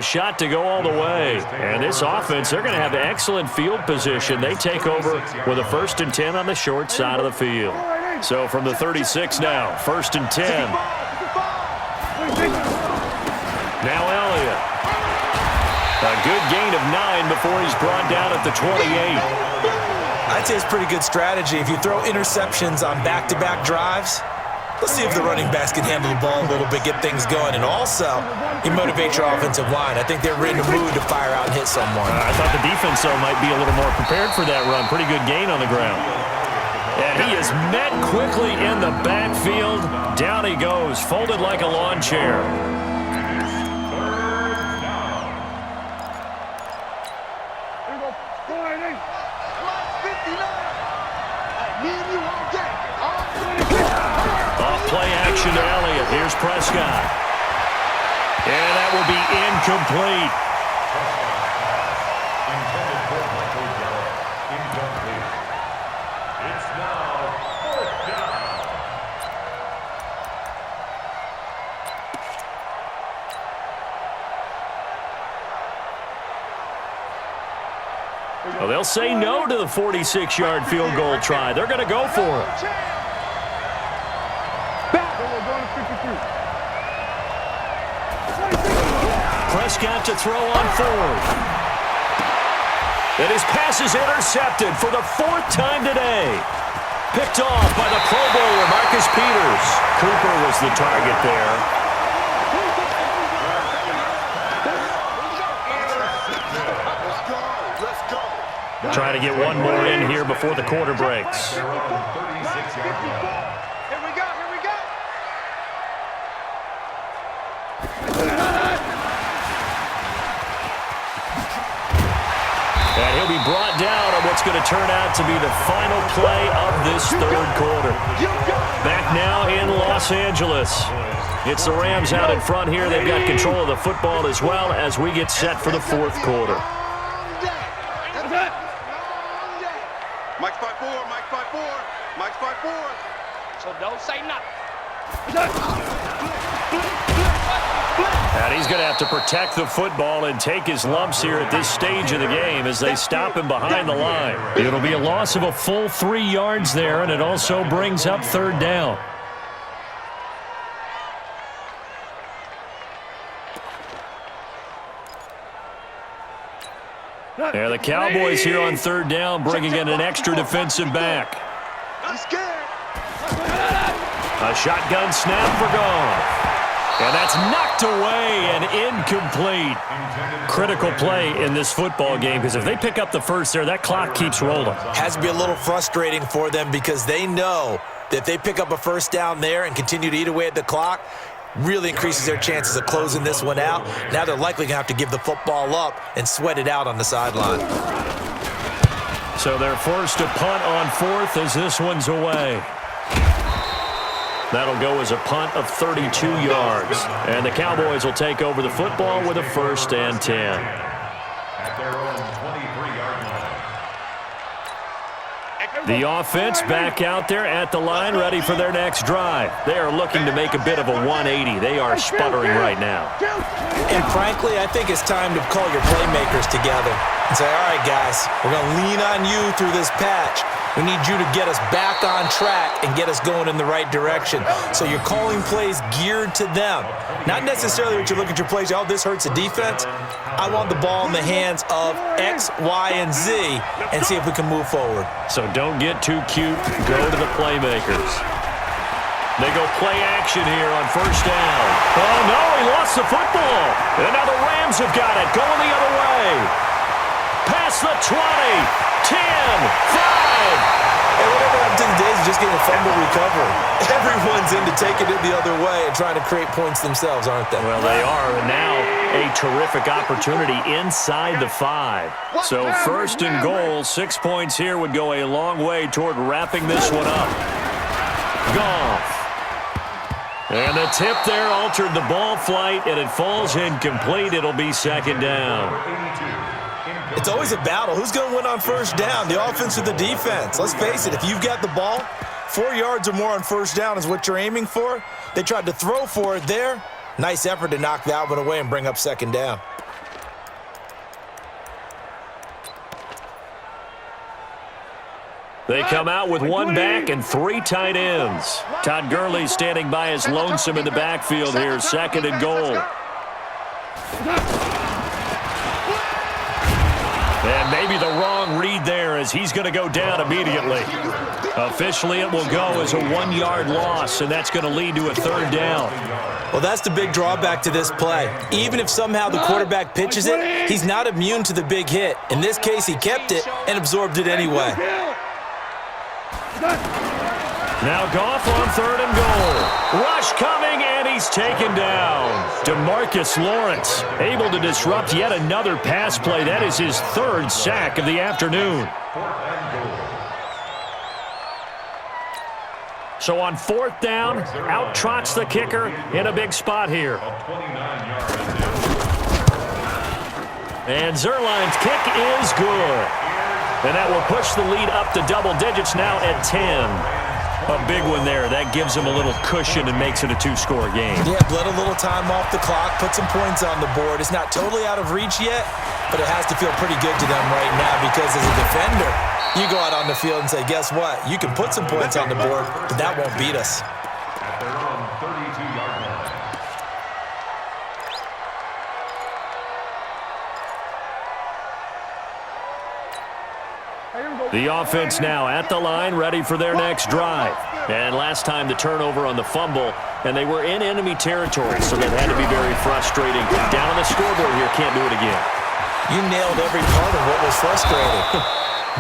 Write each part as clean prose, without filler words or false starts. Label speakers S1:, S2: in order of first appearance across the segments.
S1: Shot to go all the way. And this offense, they're going to have excellent field position. They take over with a 1st and 10 on the short side of the field. So from the 36 now, 1st and 10. Now Elliott. A good gain of 9 before he's brought down at the 28.
S2: I'd say it's pretty good strategy. If you throw interceptions on back-to-back drives, let's see if the running backs can handle the ball a little bit, get things going. And also, you motivate your offensive line. I think they're in the mood to fire out and hit someone.
S1: I thought the defense, though, might be a little more prepared for that run. Pretty good gain on the ground. And he is met quickly in the backfield. Down he goes, folded like a lawn chair. Play action to Elliott. Here's Prescott. And that will be incomplete.
S3: It's now 4th down.
S1: Well, they'll say no to the 46-yard field goal try. They're going to go for it. Prescott to throw on 4th. And his pass is intercepted for the 4th time today. Picked off by the Pro Bowler, Marcus Peters. Cooper was the target there. Trying to get one more in here before the quarter breaks. And he'll be brought down on what's going to turn out to be the final play of this 3rd quarter. Back now in Los Angeles. It's the Rams out in front here. They've got control of the football as well as we get set for the 4th quarter.
S4: Mike's 5-4, Mike's 5-4, Mike's 5-4.
S5: So don't say nothing.
S1: And he's going to have to protect the football and take his lumps here at this stage of the game as they stop him behind the line. It'll be a loss of a full 3 yards there, and it also brings up 3rd down. And the Cowboys here on 3rd down bringing in an extra defensive back. A shotgun snap for Goff. And that's knocked away and incomplete. Critical play in this football game because if they pick up the 1st there, that clock keeps rolling.
S2: Has to be a little frustrating for them because they know that if they pick up a 1st down there and continue to eat away at the clock, really increases their chances of closing this one out. Now they're likely going to have to give the football up and sweat it out on the sideline.
S1: So they're forced to punt on 4th as this one's away. That'll go as a punt of 32 yards. And the Cowboys will take over the football with a 1st and 10.
S3: At their own 23-yard line.
S1: The offense back out there at the line, ready for their next drive. They are looking to make a bit of a 180. They are sputtering right now.
S2: And frankly, I think it's time to call your playmakers together and say, all right, guys, we're going to lean on you through this patch. We need you to get us back on track and get us going in the right direction. So you're calling plays geared to them. Not necessarily what you look at your plays, oh, this hurts the defense. I want the ball in the hands of X, Y, and Z and see if we can move forward.
S1: So don't get too cute. Go to the playmakers. They go play action here on 1st down. Oh, no, he lost the football. And now the Rams have got it, going the other way. Past the 20, 10, 5.
S2: And whatever happened to the days of just getting a fumble recovery. Everyone's into taking it the other way and trying to create points themselves, aren't they?
S1: Well, they are. And now a terrific opportunity inside the 5. So 1st and goal, 6 points here would go a long way toward wrapping this one up. Goff. And the tip there altered the ball flight, and it falls incomplete. It'll be 2nd down.
S2: It's always a battle. Who's going to win on 1st down, the offense or the defense? Let's face it, if you've got the ball, 4 yards or more on 1st down is what you're aiming for. They tried to throw for it there. Nice effort to knock that one away and bring up 2nd down.
S1: They come out with one back and three tight ends. Todd Gurley standing by as lonesome in the backfield here, second and goal. And maybe the wrong read there as he's going to go down immediately. Officially, it will go as a 1-yard loss, and that's going to lead to a third down.
S2: Well, that's the big drawback to this play. Even if somehow the quarterback pitches it, he's not immune to the big hit. In this case, he kept it and absorbed it anyway.
S1: Now Goff on third and goal. Rush coming, and he's taken down. DeMarcus Lawrence able to disrupt yet another pass play. That is his third sack of the afternoon. So on fourth down, out trots the kicker in a big spot here. And Zerline's kick is good. And that will push the lead up to double digits now at 10. A big one there. That gives them a little cushion and makes it a 2-score game.
S2: Yeah, let a little time off the clock, put some points on the board. It's not totally out of reach yet, but it has to feel pretty good to them right now because as a defender, you go out on the field and say, guess what? You can put some points on the board, but that won't beat us.
S3: At their own 32-yard line.
S1: The offense now at the line, ready for their next drive. And last time the turnover on the fumble, and they were in enemy territory, so that had to be very frustrating. Down on the scoreboard here, can't do it again.
S2: You nailed every part of what was frustrating.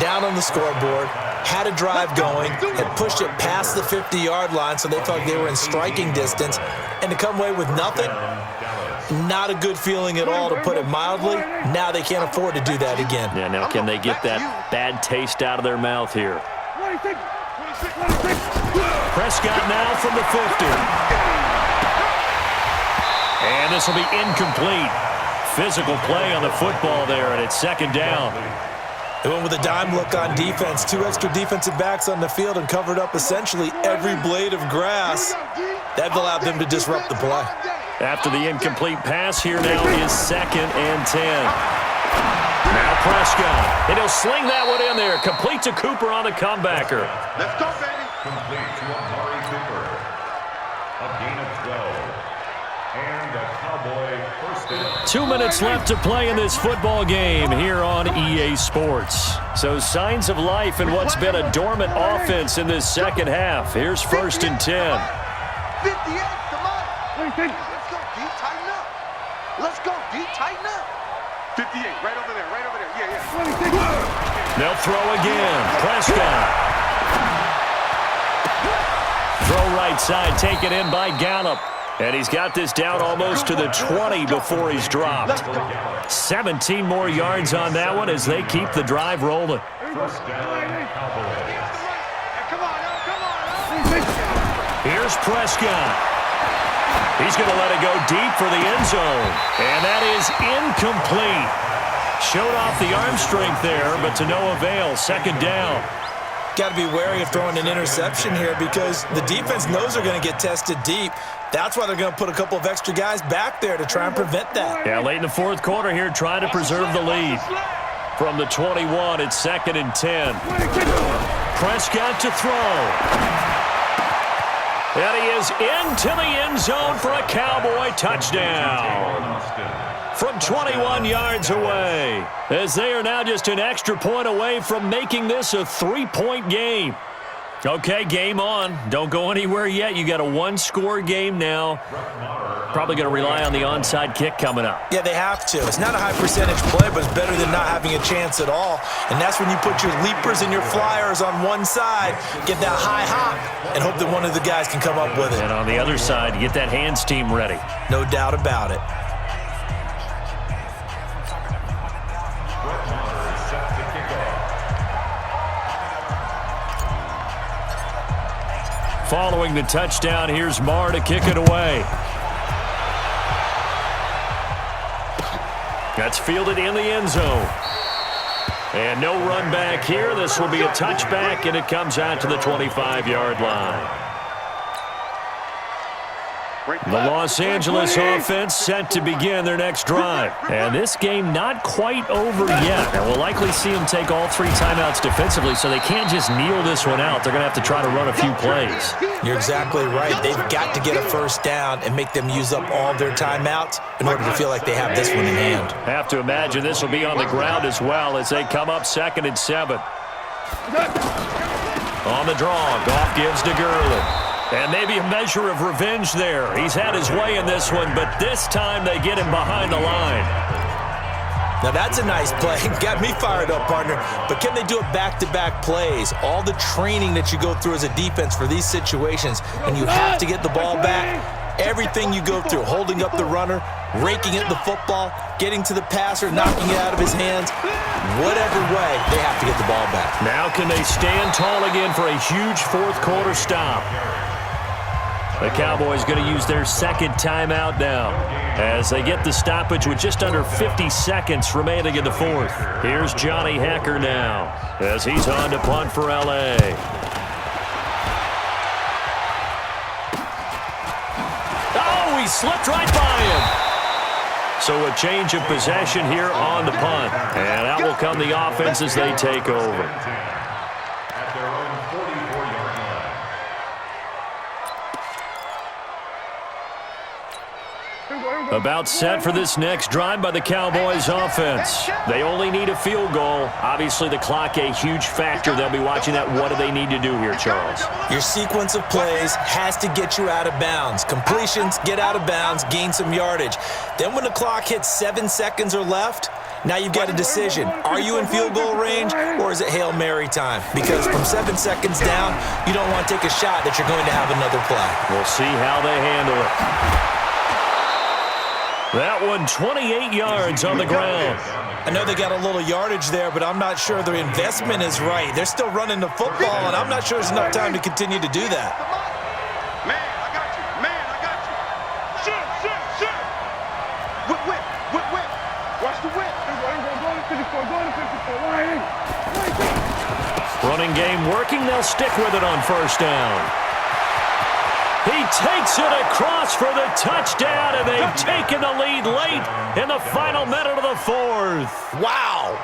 S2: Down on the scoreboard, had a drive going, had pushed it past the 50-yard line, so they felt like they were in striking distance, and to come away with nothing, not a good feeling at all, to put it mildly. Now they can't afford to do that again.
S1: Yeah, now can they get that bad taste out of their mouth here? Prescott now from the 50. And this will be incomplete. Physical play on the football there, and it's second down.
S2: They went with a dime look on defense. 2 extra defensive backs on the field and covered up essentially every blade of grass. That allowed them to disrupt the play.
S1: After the incomplete pass, here now is second and 10. Now Prescott, and he'll sling that one in there. Complete to Cooper on the comebacker.
S4: Let's go, baby.
S3: Complete to Amari Cooper. A gain of 12. And a Cowboy first down.
S1: 2 minutes left to play in this football game here on EA Sports. So signs of life in what's been a dormant offense in this second half. Here's first and 10.
S4: 58, come on. Let's go, D, tighten up. Let's go, D, tighten up. 58, right over there, yeah.
S1: They'll throw again. Prescott. Throw right side, taken in by Gallup. And he's got this down almost to the 20 before he's dropped. 17 more yards on that one as they keep the drive rolling.
S3: First down, Cowboys.
S4: Come on.
S1: Here's Prescott. He's going to let it go deep for the end zone. And that is incomplete. Showed off the arm strength there, but to no avail. Second down.
S2: Got to be wary of throwing an interception here because the defense knows they're going to get tested deep. That's why they're going to put a couple of extra guys back there to try and prevent that.
S1: Yeah, late in the fourth quarter here, trying to preserve the lead. From the 21, it's second and 10. Prescott to throw. And he is into the end zone for a Cowboy touchdown. From 21 yards away, as they are now just an extra point away from making this a 3-point game. Okay, game on. Don't go anywhere yet. You got a 1-score game now. Probably going to rely on the onside kick coming up.
S2: Yeah, they have to. It's not a high percentage play, but it's better than not having a chance at all. And that's when you put your leapers and your flyers on one side, get that high hop, and hope that one of the guys can come up with it.
S1: And on the other side, get that hands team ready.
S2: No doubt about it.
S1: Following the touchdown, here's Marr to kick it away. That's fielded in the end zone. And no run back here. This will be a touchback, and it comes out to the 25-yard line. The Los Angeles offense set to begin their next drive. And this game not quite over yet. And we'll likely see them take all 3 timeouts defensively, so they can't just kneel this one out. They're going to have to try to run a few plays.
S2: You're exactly right. They've got to get a first down and make them use up all their timeouts in order to feel like they have this one in hand.
S1: Have to imagine this will be on the ground as well as they come up 2nd and 7. On the draw, Goff gives to Gurley. And maybe a measure of revenge there. He's had his way in this one, but this time they get him behind the line.
S2: Now that's a nice play. Got me fired up, partner. But can they do it back-to-back plays? All the training that you go through as a defense for these situations, and you have to get the ball back. Everything you go through, holding up the runner, raking at the football, getting to the passer, knocking it out of his hands. Whatever way, they have to get the ball back.
S1: Now can they stand tall again for a huge 4th quarter stop? The Cowboys going to use their 2nd timeout now as they get the stoppage with just under 50 seconds remaining in the 4th. Here's Johnny Hekker now as he's on to punt for L.A. Oh, he slipped right by him. So a change of possession here on the punt. And out will come the offense as they take over.
S3: At their own 44-yard line.
S1: About set for this next drive by the Cowboys offense. They only need a field goal. Obviously, the clock a huge factor. They'll be watching that. What do they need to do here, Charles?
S2: Your sequence of plays has to get you out of bounds. Completions, get out of bounds, gain some yardage. Then when the clock hits 7 seconds or left, now you've got a decision. Are you in field goal range or is it Hail Mary time? Because from 7 seconds down, you don't want to take a shot that you're going to have another play.
S1: We'll see how they handle it. That one 28 yards on the ground.
S2: I know they got a little yardage there, but I'm not sure their investment is right. They're still running the football, and I'm not sure there's enough time to continue to do that.
S4: Man, I got you. Man, I got you. Shoot. Whip. Watch the whip.
S1: Running game working. They'll stick with it on 1st down. He takes it across for the touchdown, and they've taken the lead late in the final minute of the 4th.
S2: Wow.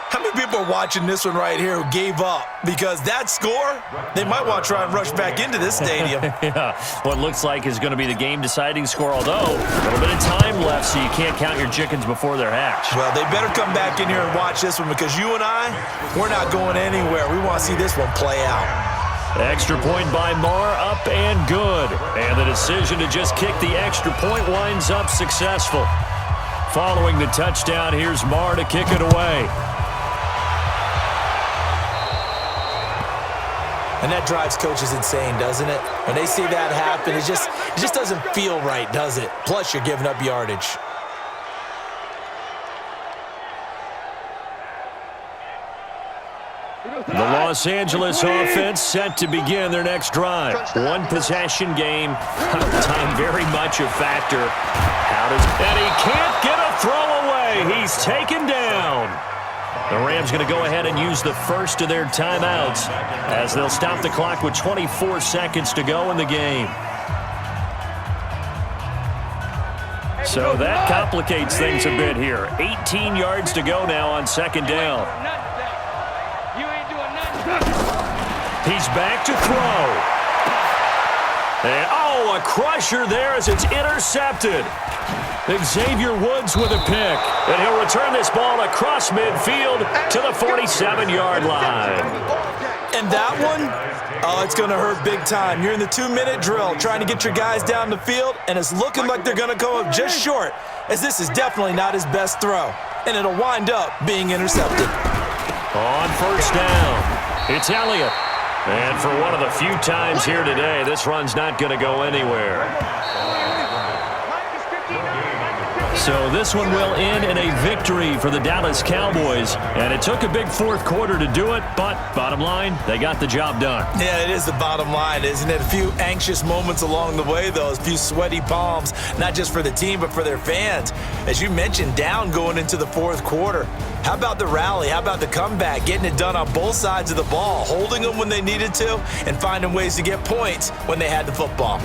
S2: How many people are watching this one right here who gave up? Because that score, they might want to try and rush back into this stadium.
S1: Yeah, what looks like is going to be the game-deciding score, although a little bit of time left, so you can't count your chickens before they're hatched.
S2: Well, they better come back in here and watch this one because you and I, we're not going anywhere. We want to see this one play out.
S1: Extra point by Marr, up and good. And the decision to just kick the extra point winds up successful. Following the touchdown, here's Marr to kick it away.
S2: And that drives coaches insane, doesn't it? When they see that happen, it just doesn't feel right, does it? Plus, you're giving up yardage.
S1: The Los Angeles offense set to begin their next drive. 1 possession game. Time very much a factor. And he can't get a throw away. He's taken down. The Rams going to go ahead and use the first of their timeouts as they'll stop the clock with 24 seconds to go in the game. So that complicates things a bit here. 18 yards to go now on 2nd down. He's back to throw. And, a crusher there as it's intercepted. Xavier Woods with a pick. And he'll return this ball across midfield to the 47-yard line.
S2: And that one, it's going to hurt big time. You're in the 2-minute drill trying to get your guys down the field, and it's looking like they're going to come up just short, as this is definitely not his best throw. And it'll wind up being intercepted.
S1: On 1st down, it's Elliott. And for one of the few times here today, this run's not going to go anywhere. So this one will end in a victory for the Dallas Cowboys. And it took a big 4th quarter to do it, but bottom line, they got the job done.
S2: Yeah, it is the bottom line, isn't it? A few anxious moments along the way, though. A few sweaty palms, not just for the team, but for their fans. As you mentioned, down going into the 4th quarter. How about the rally? How about the comeback? Getting it done on both sides of the ball, holding them when they needed to, and finding ways to get points when they had the football.